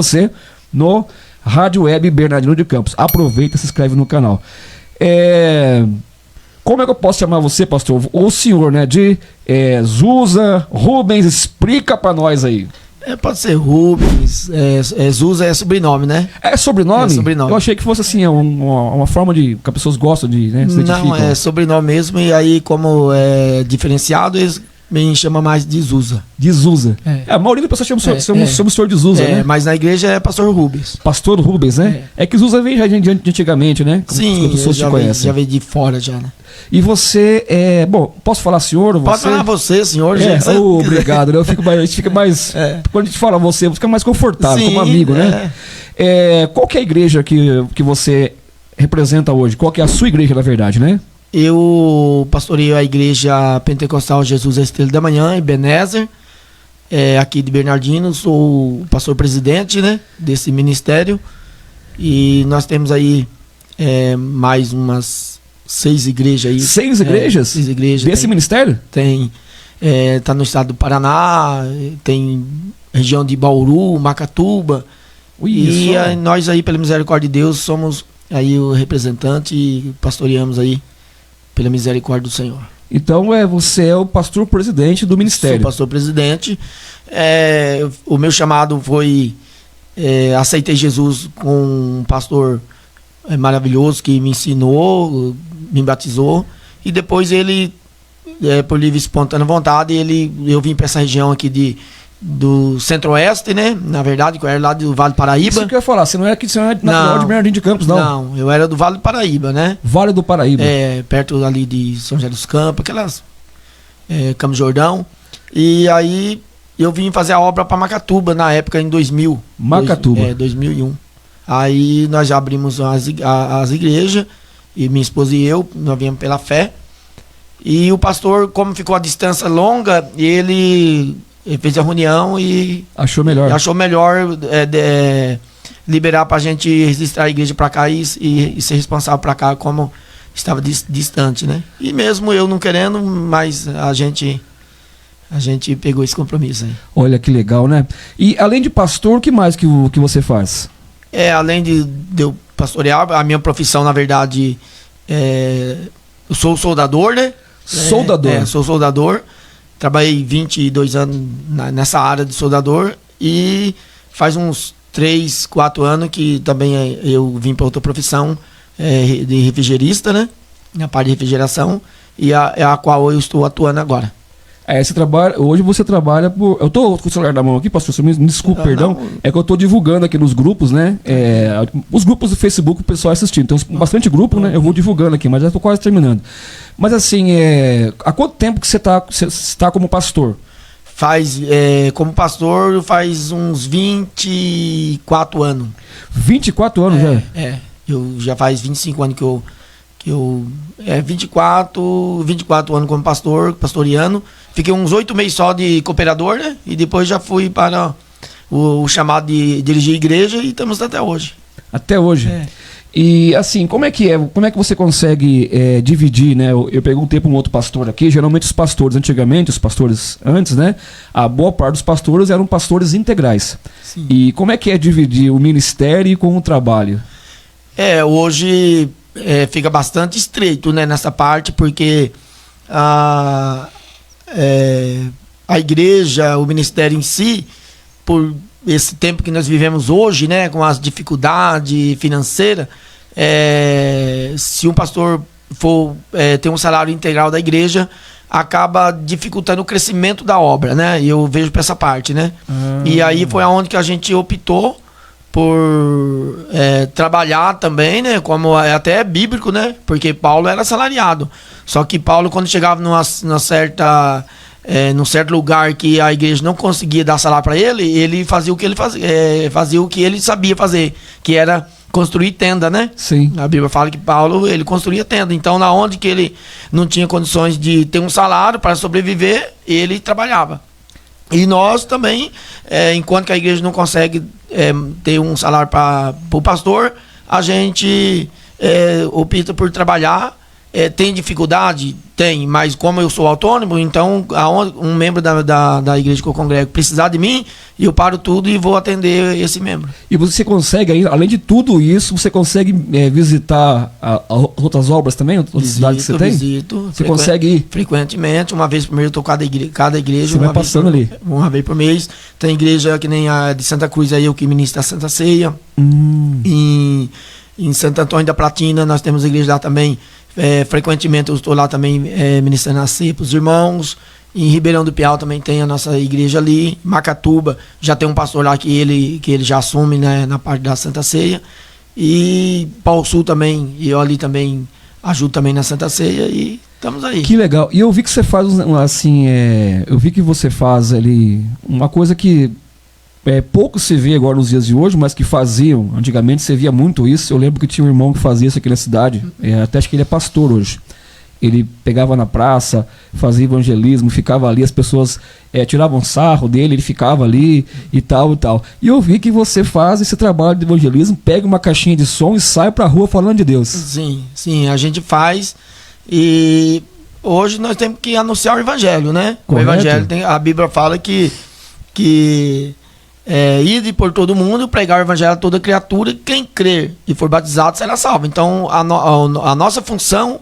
você no Rádio Web Bernardino de Campos. Aproveita e se inscreve no canal. Como é que eu posso chamar você, pastor? O senhor, né? De Zusa, Rubens, explica pra nós aí. Pode ser Rubens, Zusa é sobrenome, né? É sobrenome? É sobrenome. Eu achei que fosse assim, uma forma de que as pessoas gostam de, né? Se Não, identificam. é sobrenome mesmo, e aí como é diferenciado, eles me chamam mais de Zusa. De Zusa. A maioria das pessoas chama o senhor de Zusa, né? Mas na igreja é pastor Rubens. Pastor Rubens, né? É que Zusa veio já de antigamente, né? Como Sim, as pessoas te conhecem. já veio de fora já, né? E você bom, posso falar senhor ou você? Pode falar você, senhor. Obrigado, né? A gente fica mais quando a gente fala você fica mais confortável, sim, como amigo, né? Qual que é a igreja que você representa hoje? Qual que é a sua igreja, na verdade, né? Eu pastoreio a igreja pentecostal Jesus a Estrela da Manhã, em Ebenezer, aqui de Bernardino. Sou o pastor presidente, né, desse ministério. E nós temos aí mais umas 6 igrejas aí. 6 igrejas? 6 igrejas. Desse ministério? Tem. Tá no estado do Paraná, tem região de Bauru, Macatuba. E nós aí, pela misericórdia de Deus, somos aí o representante e pastoreamos aí pela misericórdia do Senhor. Então você é o pastor presidente do ministério. Sou pastor presidente. O meu chamado foi aceitei Jesus com um pastor maravilhoso que me ensinou, me batizou, e depois ele, por livre e espontânea vontade, eu vim para essa região aqui do Centro-Oeste, né? Na verdade, que eu era lá do Vale do Paraíba. Isso que eu ia falar, você não é natural de Bernardino de Campos, não? Não, eu era do Vale do Paraíba, né? Vale do Paraíba. Perto ali de São José dos Campos, aquelas Campos Jordão. E aí eu vim fazer a obra para Macatuba, na época, em 2000. Macatuba. 2001. Aí nós já abrimos as igrejas, e minha esposa e eu, nós viemos pela fé. E o pastor, como ficou a distância longa, ele fez a reunião e achou melhor liberar para a gente registrar a igreja para cá e ser responsável para cá, como estava distante, né? E mesmo eu não querendo, mas a gente pegou esse compromisso aí. Olha que legal, né? E além de pastor, o que mais que você faz? Além de eu pastorear, a minha profissão, na verdade, eu sou soldador, né? Soldador? Sou soldador. Trabalhei 22 anos nessa área de soldador, e faz uns 3, 4 anos que também eu vim para outra profissão de refrigerista, né? Na parte de refrigeração, e a qual eu estou atuando agora. Hoje você trabalha por... Eu tô com o celular na mão aqui, pastor, você me desculpa, perdão. Não. É que eu tô divulgando aqui nos grupos, né? Os grupos do Facebook, o pessoal assistindo. Tem bastante grupo, né? Eu vou divulgando aqui, mas já tô quase terminando. Mas assim, há quanto tempo que você tá como pastor? Como pastor, faz uns 24 anos. 24 anos já? Eu já faz 25 anos que eu 24 anos como pastoreando. Fiquei uns 8 meses só de cooperador, né? E depois já fui para o chamado de dirigir igreja, e estamos até hoje. Até hoje? E assim, como é que você consegue dividir, né? Eu perguntei para um outro pastor aqui, geralmente os pastores antigamente, os pastores antes, né? A boa parte dos pastores eram pastores integrais. Sim. E como é que é dividir o ministério com o trabalho? Hoje fica bastante estreito, né, nessa parte, porque a igreja, o ministério em si, por esse tempo que nós vivemos hoje, né, com as dificuldades financeiras, se um pastor for ter um salário integral da igreja, acaba dificultando o crescimento da obra, né? E eu vejo para essa parte, né? E aí foi aonde que a gente optou por trabalhar também, né? Como até bíblico, né? Porque Paulo era assalariado. Só que Paulo, quando chegava num certo lugar que a igreja não conseguia dar salário para ele fazia o que ele fazia o que ele sabia fazer, que era construir tenda, né? Sim. A Bíblia fala que Paulo, ele construía tenda. Então, na onde que ele não tinha condições de ter um salário para sobreviver, ele trabalhava. E nós também, enquanto que a igreja não consegue ter um salário para o pastor, a gente opta por trabalhar Tem dificuldade? Tem, mas como eu sou autônomo, então um membro da igreja que eu congrego precisar de mim, eu paro tudo e vou atender esse membro. E você consegue, além de tudo isso, você consegue visitar as outras obras também? Outras cidades que você tem? Visito. Você consegue ir? Frequentemente, uma vez por mês eu estou cada igreja. Você vai passando ali? Uma vez por mês. Tem igreja que nem a de Santa Cruz, aí eu que ministro a Santa Ceia. Em Santo Antônio da Platina, nós temos igreja lá também. Frequentemente eu estou lá também ministrando a ceia para os irmãos. Em Ribeirão do Piau também tem a nossa igreja ali. Macatuba já tem um pastor lá que ele já assume, né, na parte da Santa Ceia. E Pau Sul também, e eu ali também ajudo também na Santa Ceia e estamos aí. Que legal. E eu vi que você faz assim, eu vi que você faz ali uma coisa que pouco se vê agora nos dias de hoje, mas que faziam. Antigamente você via muito isso. Eu lembro que tinha um irmão que fazia isso aqui na cidade. Até acho que ele é pastor hoje. Ele pegava na praça, fazia evangelismo, ficava ali, as pessoas tiravam sarro dele, ele ficava ali e tal e tal. E eu vi que você faz esse trabalho de evangelismo, pega uma caixinha de som e sai pra rua falando de Deus. Sim, a gente faz. E hoje nós temos que anunciar o evangelho, né? Correto. O evangelho a Bíblia fala que ide por todo mundo, pregar o evangelho a toda criatura, quem crer e for batizado será salvo. Então a nossa função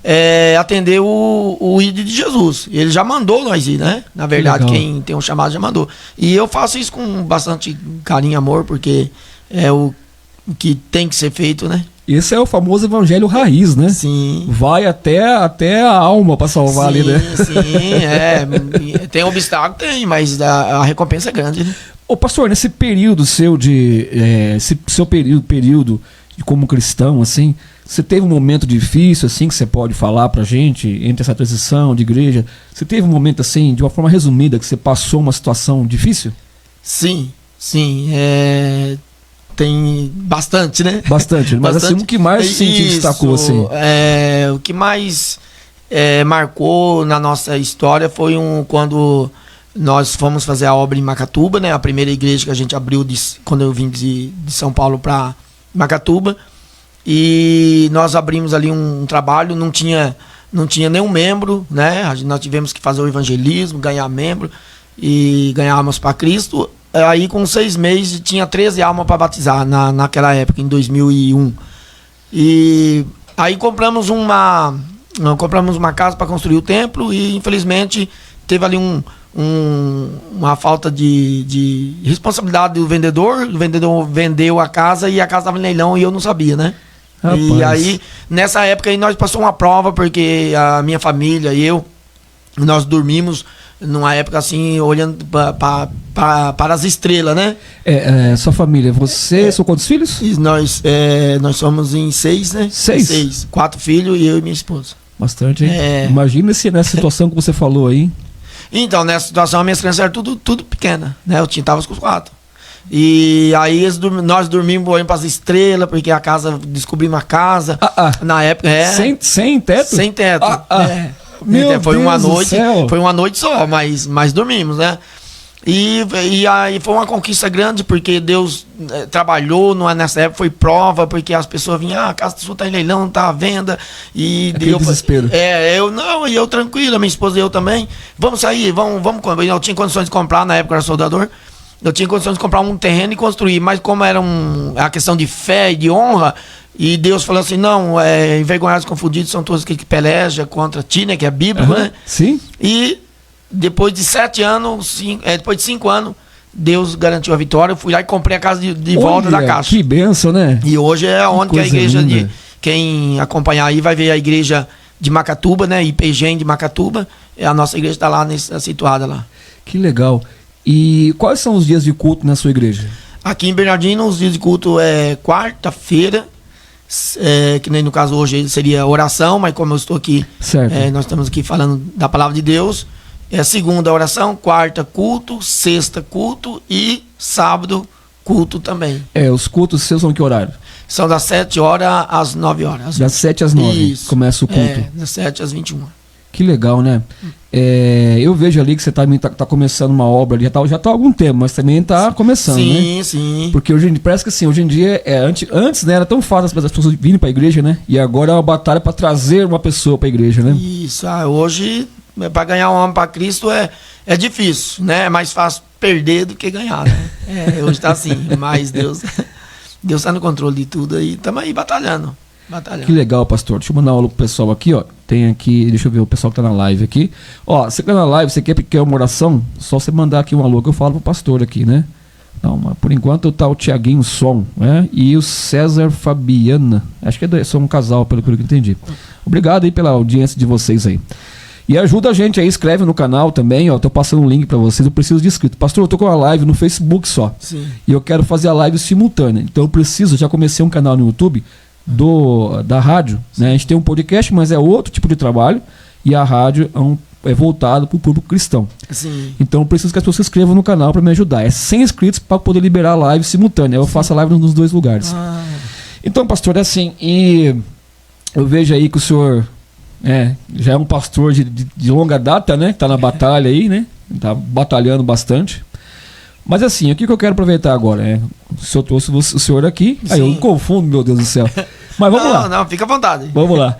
é atender o ide de Jesus. Ele já mandou nós ir, né? Na verdade, quem tem um chamado já mandou. E eu faço isso com bastante carinho e amor, porque é o que tem que ser feito, né? Esse é o famoso evangelho raiz, né? Sim. Vai até a alma para salvar ali, né? Sim. Tem obstáculo, tem, mas a recompensa é grande, né? Ô pastor, nesse período seu período de como cristão, assim, você teve um momento difícil, assim, que você pode falar pra gente, entre essa transição de igreja? Você teve um momento, assim, de uma forma resumida, que você passou uma situação difícil? Sim. Tem bastante, né? Bastante, mas assim, o que mais se destacou, assim? O que mais marcou na nossa história foi quando nós fomos fazer a obra em Macatuba, né? A primeira igreja que a gente abriu quando eu vim de São Paulo para Macatuba. E nós abrimos ali um trabalho, não tinha nenhum membro, né? Nós tivemos que fazer o evangelismo, ganhar membro e ganhar almas para Cristo. Aí com 6 meses tinha 13 almas para batizar naquela época, em 2001. E aí compramos uma casa para construir o templo e infelizmente teve ali uma falta de responsabilidade do vendedor. O vendedor vendeu a casa e a casa estava em leilão e eu não sabia, né? Rapaz. E aí, nessa época aí, nós passamos uma prova, porque a minha família e nós dormimos numa época assim, olhando para as estrelas, né? Sua família, são quantos filhos? Nós somos em 6, né? 6? 4 filhos e eu e minha esposa. Bastante, hein? Imagina se nessa situação que você falou aí. Então, nessa situação, as minhas crianças eram tudo pequena, né? Eu tava com os 4. E aí nós dormimos olhando para as estrelas, porque descobrimos a casa. Na época, Sem teto? Sem teto. Foi uma noite só, mas dormimos, né? E aí foi uma conquista grande, porque Deus trabalhou, nessa época foi prova, porque as pessoas vinham, a casa sua tá em leilão, não tá à venda. E desespero. Eu tranquilo, minha esposa e eu também. Vamos sair, vamos. Eu tinha condições de comprar, na época eu era soldador. Eu tinha condições de comprar um terreno e construir, mas como era a questão de fé e de honra, e Deus falou assim, não, envergonhados e confundidos são todos que pelejam contra ti, né, que é bíblico, né? Sim. E depois de 7 anos, depois de 5 anos, Deus garantiu a vitória. Eu fui lá e comprei a casa de volta da Caixa. Que bênção, né? E hoje é onde que a igreja quem acompanhar aí vai ver a igreja de Macatuba, né? IPGEM de Macatuba. A nossa igreja está lá, situada lá. Que legal. E quais são os dias de culto na sua igreja? Aqui em Bernardino, os dias de culto é quarta-feira, que nem no caso hoje seria oração, mas como eu estou aqui, nós estamos aqui falando da palavra de Deus. Segunda oração, quarta culto, sexta culto e sábado culto também. Os cultos seus são que horário? São das 7 horas às 9 horas. Das 7 às 9 Isso. Começa o culto. Das 7 às 21. Que legal, né? Eu vejo ali que você tá começando uma obra, já tá há algum tempo, mas também tá começando, né? Sim, sim. Porque parece que assim, hoje em dia, antes, né, era tão fácil as pessoas virem pra igreja, né? E agora é uma batalha para trazer uma pessoa pra igreja, né? Isso, hoje, para ganhar um homem para Cristo é difícil, né? É mais fácil perder do que ganhar, né? Hoje tá assim, mas Deus tá no controle de tudo aí, estamos aí batalhando. Que legal, pastor. Deixa eu mandar um alô pro pessoal aqui, ó. Tem aqui, deixa eu ver o pessoal que tá na live aqui. Ó, você que tá na live, você quer uma oração? Só você mandar aqui um alô que eu falo pro pastor aqui, né? Não, mas por enquanto tá o Tiaguinho Som, né? E o César Fabiana. Acho que são um casal, pelo que eu entendi. Obrigado aí pela audiência de vocês aí. E ajuda a gente aí, escreve no canal também, ó. Tô passando um link pra vocês, eu preciso de inscrito. Pastor, eu tô com uma live no Facebook só. Sim. E eu quero fazer a live simultânea. Então eu preciso, já comecei um canal no YouTube da rádio, né? A gente tem um podcast, mas é outro tipo de trabalho, e a rádio é voltado para o público cristão. Sim. Então eu preciso que as pessoas se inscrevam no canal para me ajudar. É 100 inscritos para poder liberar a live simultânea. Eu faço a live nos dois lugares. Então, pastor, é assim, e eu vejo aí que o senhor já é um pastor de longa data, né? Tá na batalha aí, né? Tá batalhando bastante. Mas assim, o que eu quero aproveitar agora? Se eu trouxe o senhor aqui, aí eu confundo, meu Deus do céu. Mas vamos lá. Não, fica à vontade. Vamos lá.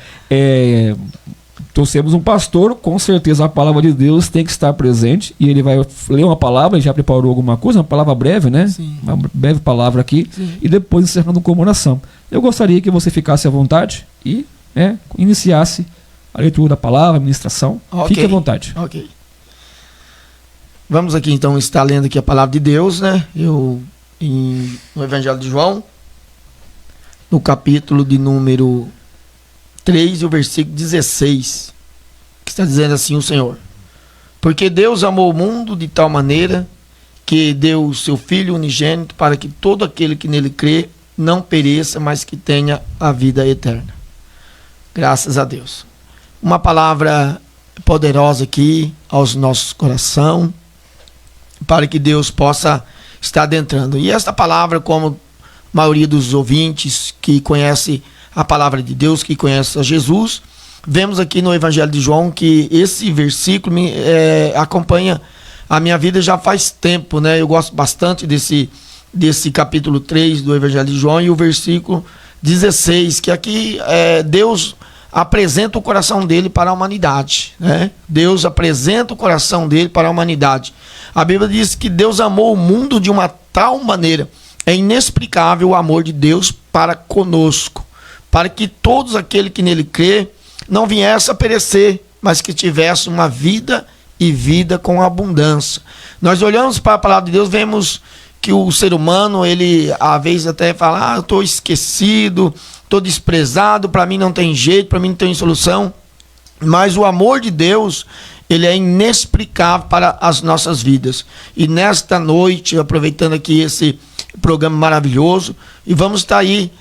Trouxemos um pastor, com certeza a palavra de Deus tem que estar presente, e ele vai ler uma palavra, ele já preparou alguma coisa, uma palavra breve, né? Sim. Uma breve palavra aqui, e depois encerrando com oração. Eu gostaria que você ficasse à vontade e iniciasse a leitura da palavra, a ministração. Okay. Fique à vontade. Ok. Vamos aqui então estar lendo aqui a palavra de Deus, né? No Evangelho de João, no capítulo de número 3 e o versículo 16, que está dizendo assim o Senhor: porque Deus amou o mundo de tal maneira que deu o seu Filho unigênito para que todo aquele que nele crê não pereça, mas que tenha a vida eterna. Graças a Deus. Uma palavra poderosa aqui aos nossos corações, para que Deus possa estar adentrando. E esta palavra, como a maioria dos ouvintes que conhece a palavra de Deus, que conhece a Jesus, vemos aqui no Evangelho de João que esse versículo acompanha a minha vida já faz tempo, né? Eu gosto bastante desse capítulo 3 do Evangelho de João e o versículo 16, que aqui Deus apresenta o coração dele para a humanidade, né? Deus apresenta o coração dele para a humanidade. A Bíblia diz que Deus amou o mundo de uma tal maneira. É inexplicável o amor de Deus para conosco, para que todos aqueles que nele crê não viessem a perecer, mas que tivessem uma vida e vida com abundância. Nós olhamos para a palavra de Deus, vemos que o ser humano, ele às vezes até fala: eu estou esquecido, estou desprezado, para mim não tem jeito, para mim não tem solução. Mas o amor de Deus, ele é inexplicável para as nossas vidas. E nesta noite, aproveitando aqui esse programa maravilhoso, e vamos estar aí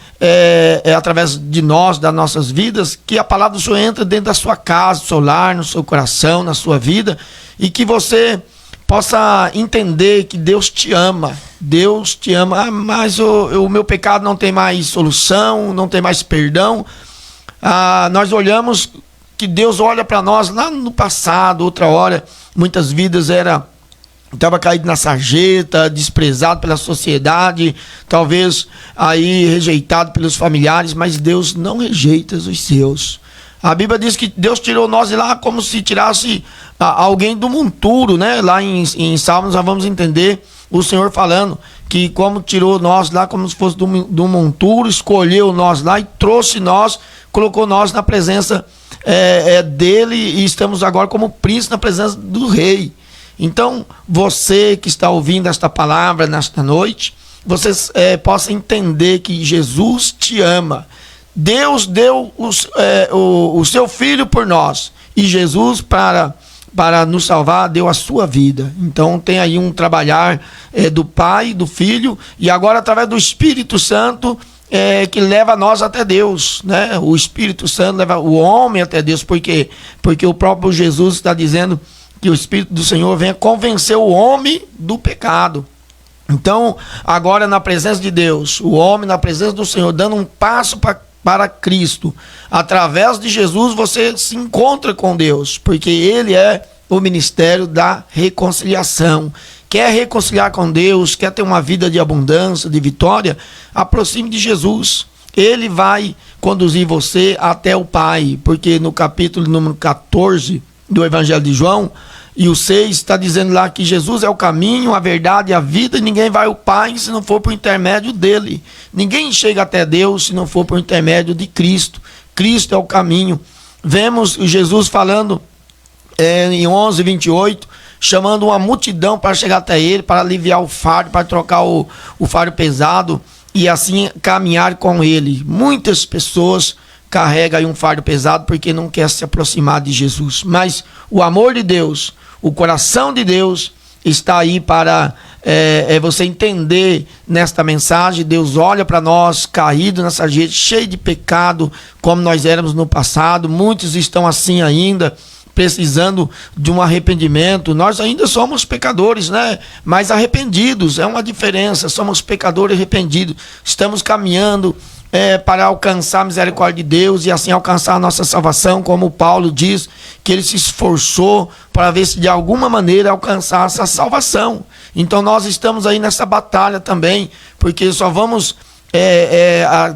através de nós, das nossas vidas, que a palavra do Senhor entra dentro da sua casa, do seu lar, no seu coração, na sua vida, e que você possa entender que Deus te ama. Deus te ama. Mas o meu pecado não tem mais solução, não tem mais perdão. Nós olhamos que Deus olha para nós lá no passado, outra hora, muitas vidas estava caído na sarjeta, desprezado pela sociedade, talvez aí rejeitado pelos familiares, mas Deus não rejeita os seus. A Bíblia diz que Deus tirou nós de lá como se tirasse alguém do monturo, né? Lá em Salmos nós vamos entender o Senhor falando que como tirou nós lá como se fosse do monturo, escolheu nós lá e trouxe nós, colocou nós na presença dele, e estamos agora como príncipe na presença do rei. Então, você que está ouvindo esta palavra nesta noite, você possa entender que Jesus te ama. Deus deu o seu Filho por nós, e Jesus, para nos salvar, deu a sua vida. Então tem aí um trabalhar do Pai, do Filho, e agora através do Espírito Santo, que leva nós até Deus, né? O Espírito Santo leva o homem até Deus, porque o próprio Jesus está dizendo que o Espírito do Senhor venha convencer o homem do pecado. Então, agora na presença de Deus, o homem na presença do Senhor, dando um passo para para Cristo. Através de Jesus você se encontra com Deus, porque Ele é o ministério da reconciliação. Quer reconciliar com Deus, quer ter uma vida de abundância, de vitória, aproxime de Jesus. Ele vai conduzir você até o Pai, porque no capítulo número 14 do Evangelho de João, e o 6 está dizendo lá que Jesus é o caminho, a verdade e a vida, e ninguém vai ao Pai se não for por intermédio dele. Ninguém chega até Deus se não for por intermédio de Cristo. Cristo é o caminho. Vemos Jesus falando em 11:28, chamando uma multidão para chegar até ele, para aliviar o fardo, para trocar o fardo pesado e assim caminhar com ele. Muitas pessoas carregam aí um fardo pesado porque não quer se aproximar de Jesus, mas o amor de Deus, o coração de Deus está aí para você entender nesta mensagem. Deus olha para nós caídos na sarjeta, cheio de pecado, como nós éramos no passado. Muitos estão assim ainda, precisando de um arrependimento. Nós ainda somos pecadores, né? Mas arrependidos, é uma diferença. Somos pecadores arrependidos. Estamos caminhando para alcançar a misericórdia de Deus e assim alcançar a nossa salvação, como Paulo diz, que ele se esforçou para ver se de alguma maneira alcançasse a salvação. Então nós estamos aí nessa batalha também, porque só vamos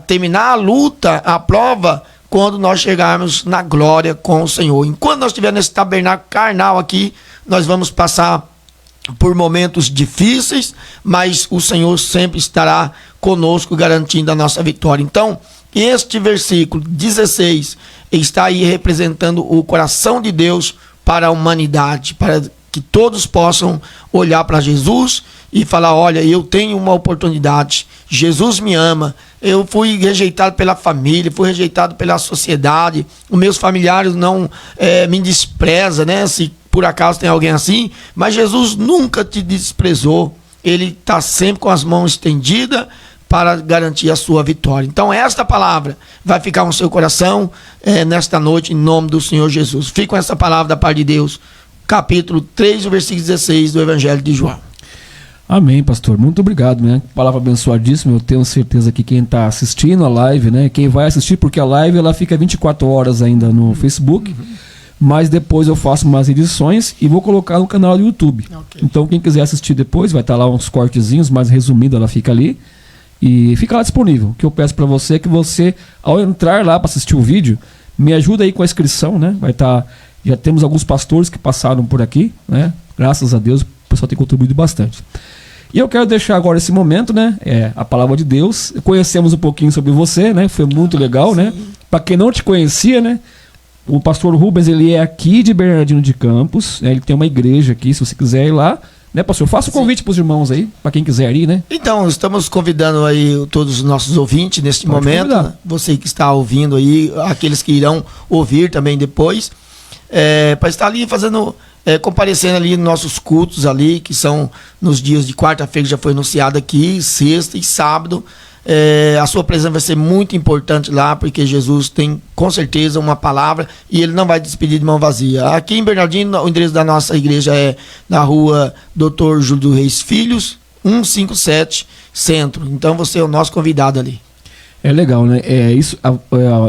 terminar a luta, a prova, quando nós chegarmos na glória com o Senhor. Enquanto nós estivermos nesse tabernáculo carnal aqui, nós vamos passar por momentos difíceis, mas o Senhor sempre estará conosco, garantindo a nossa vitória. Então, este versículo 16 está aí representando o coração de Deus para a humanidade, para que todos possam olhar para Jesus e falar: olha, eu tenho uma oportunidade, Jesus me ama. Eu fui rejeitado pela família, fui rejeitado pela sociedade, os meus familiares não me desprezam, né? Se por acaso tem alguém assim, mas Jesus nunca te desprezou. Ele está sempre com as mãos estendidas para garantir a sua vitória. Então esta palavra vai ficar no seu coração nesta noite, em nome do Senhor Jesus. Fica com essa palavra da parte de Deus, capítulo 3, versículo 16 do Evangelho de João. Amém, pastor. Muito obrigado, né? Palavra abençoadíssima. Eu tenho certeza que quem está assistindo a live, né? Quem vai assistir, porque a live ela fica 24 horas ainda no Facebook, mas depois eu faço umas edições e vou colocar no canal do YouTube. Okay. Então quem quiser assistir depois, vai estar lá uns cortezinhos, mais resumido, ela fica ali. E fica lá disponível. O que eu peço para você é que você, ao entrar lá para assistir o vídeo, me ajuda aí com a inscrição, né? Vai estar. Já temos alguns pastores que passaram por aqui, né? Graças a Deus, o pessoal tem contribuído bastante. E eu quero deixar agora esse momento, né? A palavra de Deus. Conhecemos um pouquinho sobre você, né? Foi muito legal, né? Para quem não te conhecia, né? O pastor Rubens, ele é aqui de Bernardino de Campos, né? Ele tem uma igreja aqui, se você quiser ir lá, né, pastor? Faça o convite para os irmãos aí, para quem quiser ir, né? Então, estamos convidando aí todos os nossos ouvintes neste momento, né? Você que está ouvindo aí, aqueles que irão ouvir também depois, para estar ali fazendo, comparecendo ali nos nossos cultos ali, que são nos dias de quarta-feira, que já foi anunciado aqui, sexta e sábado. A sua presença vai ser muito importante lá, porque Jesus tem com certeza uma palavra e ele não vai despedir de mão vazia. Aqui em Bernardino, o endereço da nossa igreja é na rua Dr. Júlio Reis Filhos, 157, Centro. Então você é o nosso convidado ali. É legal, né?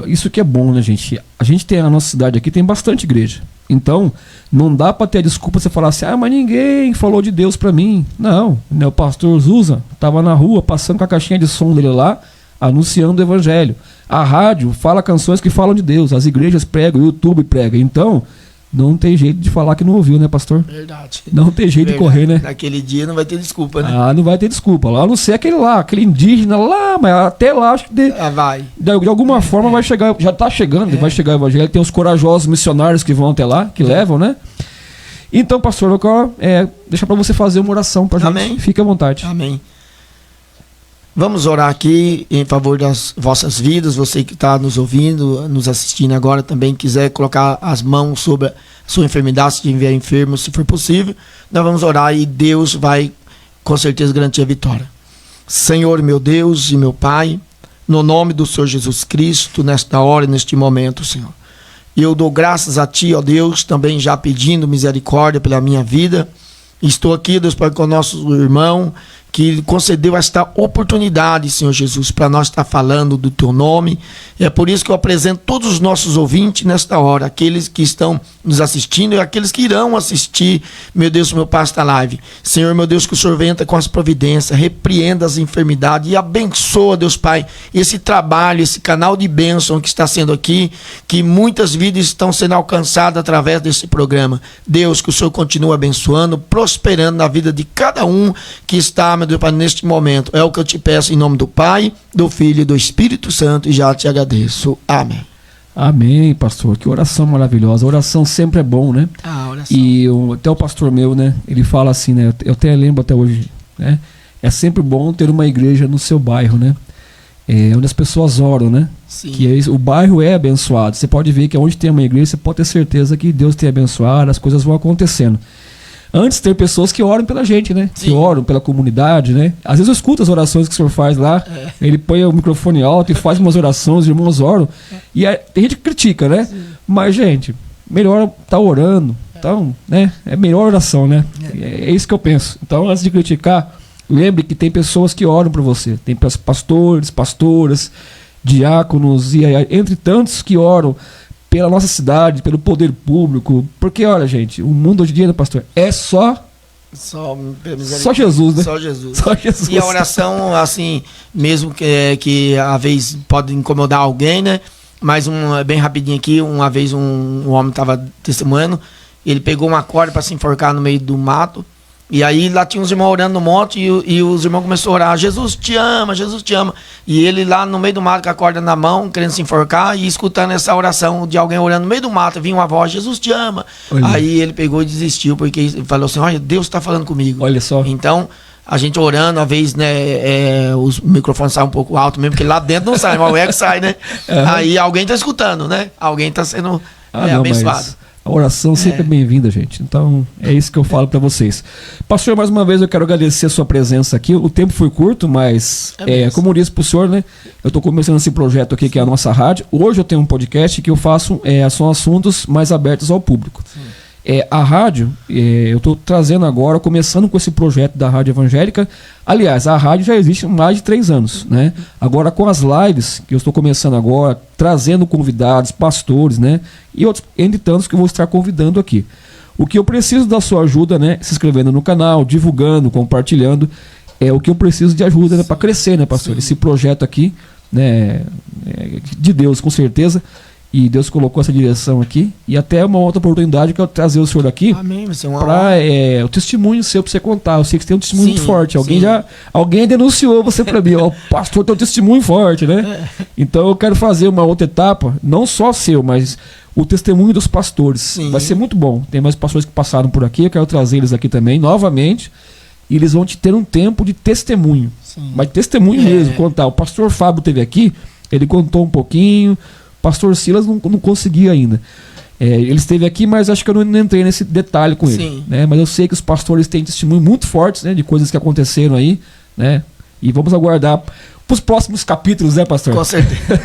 Isso que é bom, né, gente? A gente tem na nossa cidade aqui, tem bastante igreja. Então, não dá para ter a desculpa você falar assim: mas ninguém falou de Deus para mim. Não, né? O pastor Zusa estava na rua, passando com a caixinha de som dele lá, anunciando o evangelho. A rádio fala canções que falam de Deus, as igrejas pregam, o YouTube prega. Então, não tem jeito de falar que não ouviu, né, pastor? Verdade. Não tem jeito de correr, né? Naquele dia não vai ter desculpa, né? Não vai ter desculpa. Lá, a não ser aquele indígena lá, mas até lá acho que vai. De alguma forma vai chegar, já está chegando, vai chegar o evangelho. Tem os corajosos missionários que vão até lá, que levam, né? Então, pastor, eu quero deixar para você fazer uma oração para a gente. Amém. Fique à vontade. Amém. Vamos orar aqui em favor das vossas vidas. Você que está nos ouvindo, nos assistindo agora, também quiser colocar as mãos sobre a sua enfermidade, se estiver enfermo, se for possível, nós vamos orar e Deus vai com certeza garantir a vitória. Senhor, meu Deus e meu Pai, no nome do Senhor Jesus Cristo, nesta hora e neste momento, Senhor, eu dou graças a Ti, ó Deus, também já pedindo misericórdia pela minha vida. Estou aqui, Deus Pai, com o nosso irmão que concedeu esta oportunidade, Senhor Jesus, para nós estar falando do Teu nome. É por isso que eu apresento todos os nossos ouvintes nesta hora, aqueles que estão nos assistindo e aqueles que irão assistir, meu Deus, meu Pai, esta live. Senhor, meu Deus, que o Senhor venha com as providências, repreenda as enfermidades e abençoa, Deus Pai, esse trabalho, esse canal de bênção que está sendo aqui, que muitas vidas estão sendo alcançadas através desse programa. Deus, que o Senhor continue abençoando, prosperando na vida de cada um que está, meu Deus Pai, neste momento. É o que eu te peço em nome do Pai, do Filho e do Espírito Santo, e já te agradeço. Amém. Amém, pastor. Que oração maravilhosa. A oração sempre é bom, né? Oração. E até o pastor meu, né? Ele fala assim, né? Eu até lembro até hoje, né? É sempre bom ter uma igreja no seu bairro, né? Onde as pessoas oram, né? Sim. Que o bairro é abençoado. Você pode ver que onde tem uma igreja, você pode ter certeza que Deus tem abençoado, as coisas vão acontecendo. Antes tem pessoas que oram pela gente, né? Sim. Que oram pela comunidade, né? Às vezes eu escuto as orações que o senhor faz lá. Ele põe o microfone alto e faz umas orações, os irmãos oram. E tem gente que critica, né? Sim. Mas, gente, melhor tá orando. Então, né? É melhor oração, né? É isso que eu penso. Então, antes de criticar, lembre que tem pessoas que oram por você. Tem pastores, pastoras, diáconos e entre tantos que oram pela nossa cidade, pelo poder público. Porque, olha, gente, o mundo hoje em dia, né, pastor, é só Jesus, né? Só Jesus. Só Jesus. E a oração, assim, mesmo que às vezes pode incomodar alguém, né? Mas bem rapidinho aqui, uma vez um homem estava testemunhando, ele pegou uma corda para se enforcar no meio do mato. E aí lá tinha uns irmãos orando no monte e os irmãos começaram a orar, Jesus te ama, Jesus te ama. E ele lá no meio do mato com a corda na mão, querendo se enforcar e escutando essa oração de alguém orando no meio do mato, vinha uma voz, Jesus te ama. Olha. Aí ele pegou e desistiu, porque ele falou assim, olha, Deus está falando comigo. Olha só. Então, a gente orando, às vezes, né, os microfones saem um pouco alto mesmo, porque lá dentro não sai, mas o eco sai, né? Aí alguém está escutando, né? Alguém está sendo abençoado. A oração sempre é bem-vinda, gente. Então, é isso que eu falo para vocês. Pastor, mais uma vez eu quero agradecer a sua presença aqui. O tempo foi curto, mas, como eu disse pro senhor, né? Eu estou começando esse projeto aqui, que é a nossa rádio. Hoje eu tenho um podcast que eu faço, são assuntos mais abertos ao público. A rádio, eu estou trazendo agora, começando com esse projeto da Rádio Evangélica. Aliás, a rádio já existe há mais de 3 anos, né? Agora com as lives, que eu estou começando agora, trazendo convidados, pastores, né? E outros, entre tantos, que eu vou estar convidando aqui. O que eu preciso da sua ajuda, né? Se inscrevendo no canal, divulgando, compartilhando, é o que eu preciso de ajuda, né? Para crescer, né, pastor? Sim. Esse projeto aqui, né? De Deus, com certeza. E Deus colocou essa direção aqui. E até uma outra oportunidade que eu trazer o senhor aqui. Amém, para o testemunho seu para você contar. Eu sei que você tem um testemunho muito forte. Alguém denunciou você para mim. O pastor tem um testemunho forte, né? Então eu quero fazer uma outra etapa, não só seu, mas o testemunho dos pastores. Sim. Vai ser muito bom. Tem mais pastores que passaram por aqui. Eu quero trazer eles aqui também, novamente. E eles vão ter um tempo de testemunho. Sim. Mas testemunho mesmo, contar. O pastor Fábio esteve aqui, ele contou um pouquinho. Pastor Silas não conseguia ainda. Ele esteve aqui, mas acho que eu não entrei nesse detalhe com ele. Né? Mas eu sei que os pastores têm testemunho muito fortes, né, de coisas que aconteceram aí. Né? E vamos aguardar para os próximos capítulos, né, pastor? Com certeza.